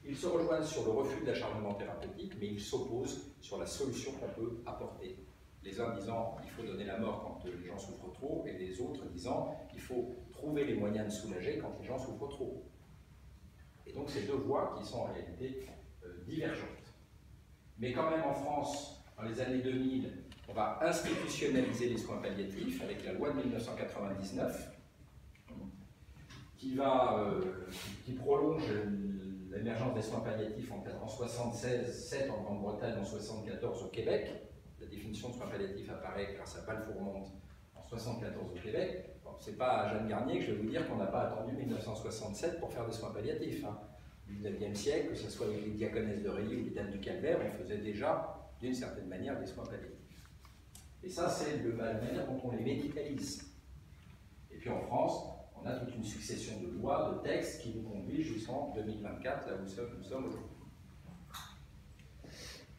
Ils se rejoignent sur le refus de l'acharnement thérapeutique, mais ils s'opposent sur la solution qu'on peut apporter Les uns disant il faut donner la mort quand les gens souffrent trop, et les autres disant il faut trouver les moyens de soulager quand les gens souffrent trop. Et donc ces deux voies qui sont en réalité divergentes. Mais quand même en France, dans les années 2000, on va institutionnaliser les soins palliatifs avec la loi de 1999 qui prolonge l'émergence des soins palliatifs en 1976, en Grande-Bretagne, en 1974 au Québec. La définition de soins palliatifs apparaît grâce à Balfourmont en 1974 au Québec. Bon, ce n'est pas à Jeanne Garnier que je vais vous dire qu'on n'a pas attendu 1967 pour faire des soins palliatifs. Hein. Du 19e siècle, que ce soit avec les diaconesses de Reuilly ou les dames du Calvaire, on faisait déjà, d'une certaine manière, des soins palliatifs. Et ça, c'est la manière dont on les médicalise. Et puis en France, on a toute une succession de lois, de textes qui nous conduisent jusqu'en 2024, là où nous sommes aujourd'hui.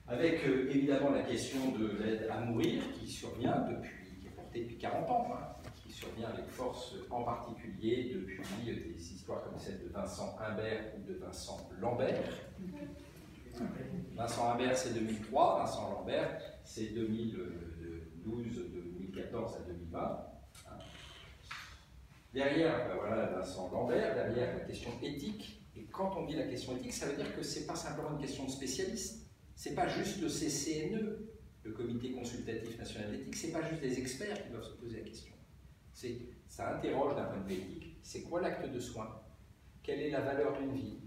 Avec évidemment la question de l'aide à mourir qui survient qui est portée depuis 40 ans, hein, qui survient avec force en particulier depuis des histoires comme celle de Vincent Imbert ou de Vincent Lambert. Vincent Imbert c'est 2003, Vincent Lambert c'est 2012, de 2014 à 2020. Derrière, ben voilà Vincent Lambert, derrière la question éthique, et quand on dit la question éthique, ça veut dire que ce n'est pas simplement une question de spécialiste, ce n'est pas juste le CCNE, le Comité Consultatif National d'Éthique, ce n'est pas juste des experts qui doivent se poser la question. Ça interroge d'un point de vue éthique, c'est quoi l'acte de soin? Quelle est la valeur d'une vie?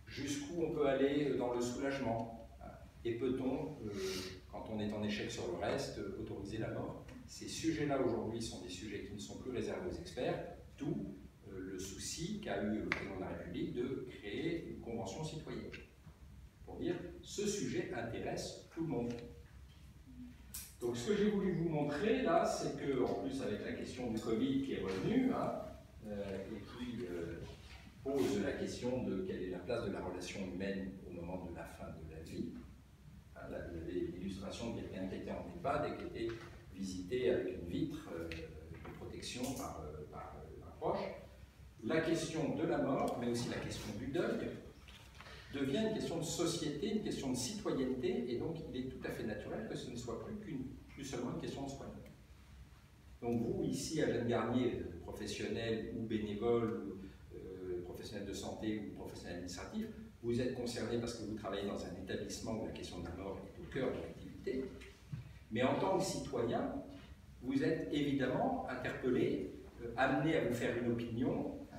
Jusqu'où on peut aller dans le soulagement? Et peut-on, quand on est en échec sur le reste, autoriser la mort? Ces sujets-là aujourd'hui sont des sujets qui ne sont plus réservés aux experts, d'où le souci qu'a eu le président de la République de créer une convention citoyenne. Pour dire, ce sujet intéresse tout le monde. Donc ce que j'ai voulu vous montrer là, c'est que, en plus avec la question du Covid qui est revenue, hein, et qui pose la question de quelle est la place de la relation humaine au moment de la fin de la vie. Hein, l'illustration de quelqu'un qui était en EHPAD et qui était visité avec une vitre de protection par un proche. La question de la mort, mais aussi la question du deuil, devient une question de société, une question de citoyenneté, et donc il est tout à fait naturel que ce ne soit plus seulement une question de soins. Donc vous, ici à Jeanne Garnier, professionnel ou bénévole, ou professionnel de santé ou professionnel administratif, vous êtes concerné parce que vous travaillez dans un établissement où la question de la mort est au cœur de l'activité. Mais en tant que citoyen, vous êtes évidemment interpellé, amené à vous faire une opinion, hein,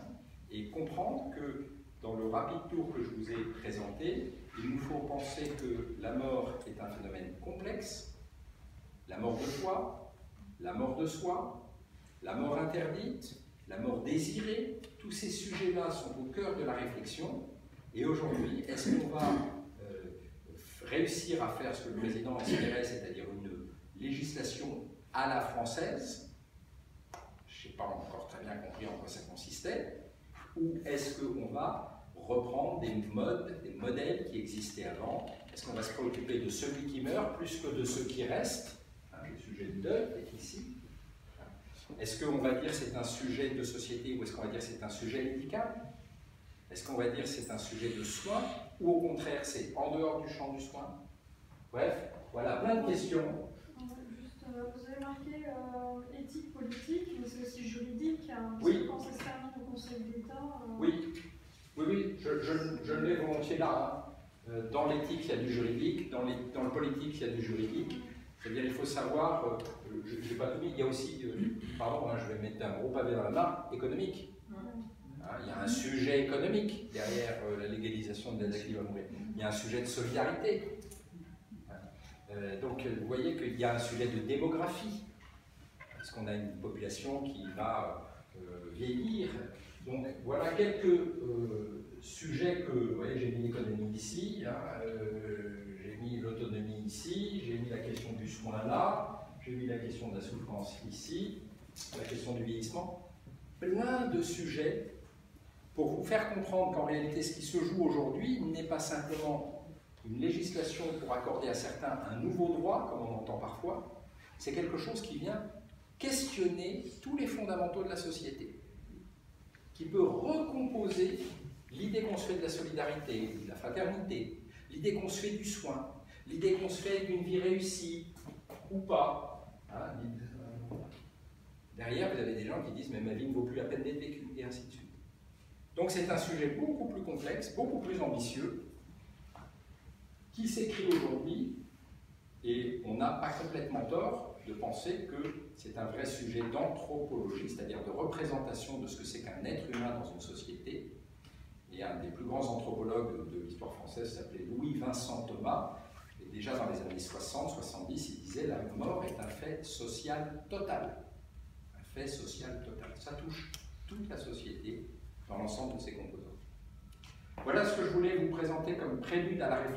et comprendre que dans le rapide tour que je vous ai présenté, il nous faut penser que la mort est un phénomène complexe, la mort de foi, la mort de soi, la mort interdite, la mort désirée, tous ces sujets-là sont au cœur de la réflexion. Et aujourd'hui, est-ce qu'on va réussir à faire ce que le président espérait, c'est-à-dire une législation à la française? Je n'ai pas encore très bien compris en quoi ça consistait. Ou est-ce qu'on va reprendre des modèles qui existaient avant? Est-ce qu'on va se préoccuper de celui qui meurt plus que de ceux qui restent? Hein, le sujet du deuil est ici. Est-ce qu'on va dire c'est un sujet de société ou est-ce qu'on va dire c'est un sujet médical? Est-ce qu'on va dire c'est un sujet de soin ou au contraire c'est en dehors du champ du soin? Bref, voilà plein de questions. Juste, vous avez marqué éthique politique, mais c'est aussi juridique. Hein, oui. Quand ça se termine au Conseil d'État. Oui, je le mets volontiers là. Hein. Dans l'éthique, il y a du juridique. Dans le politique, il y a du juridique. C'est-à-dire, il faut savoir, je n'ai pas tout mis, il y a aussi, pardon, hein, je vais mettre un gros pavé dans la mare, économique. Hein, il y a un sujet économique derrière la légalisation de l'aide active à mourir. Il y a un sujet de solidarité. Donc, vous voyez qu'il y a un sujet de démographie, parce qu'on a une population qui va vieillir. Donc, voilà quelques sujets que, vous voyez, j'ai mis l'économie ici, hein, j'ai mis l'autonomie ici, j'ai mis la question du soin là, j'ai mis la question de la souffrance ici, la question du vieillissement. Plein de sujets pour vous faire comprendre qu'en réalité, ce qui se joue aujourd'hui n'est pas simplement une législation pour accorder à certains un nouveau droit, comme on entend parfois, c'est quelque chose qui vient questionner tous les fondamentaux de la société, qui peut recomposer l'idée qu'on se fait de la solidarité, de la fraternité, l'idée qu'on se fait du soin, l'idée qu'on se fait d'une vie réussie ou pas, Hein, derrière, vous avez des gens qui disent mais ma vie ne vaut plus la peine d'être vécue, et ainsi de suite. Donc c'est un sujet beaucoup plus complexe, beaucoup plus ambitieux, qui s'écrit aujourd'hui, et on n'a pas complètement tort de penser que c'est un vrai sujet d'anthropologie, c'est-à-dire de représentation de ce que c'est qu'un être humain dans une société. Et un des plus grands anthropologues de l'histoire française s'appelait Louis-Vincent Thomas, et déjà dans les années 60-70, il disait « la mort est un fait social total ». Un fait social total. Ça touche toute la société dans l'ensemble de ses composantes. Voilà ce que je voulais vous présenter comme prélude à la réflexion.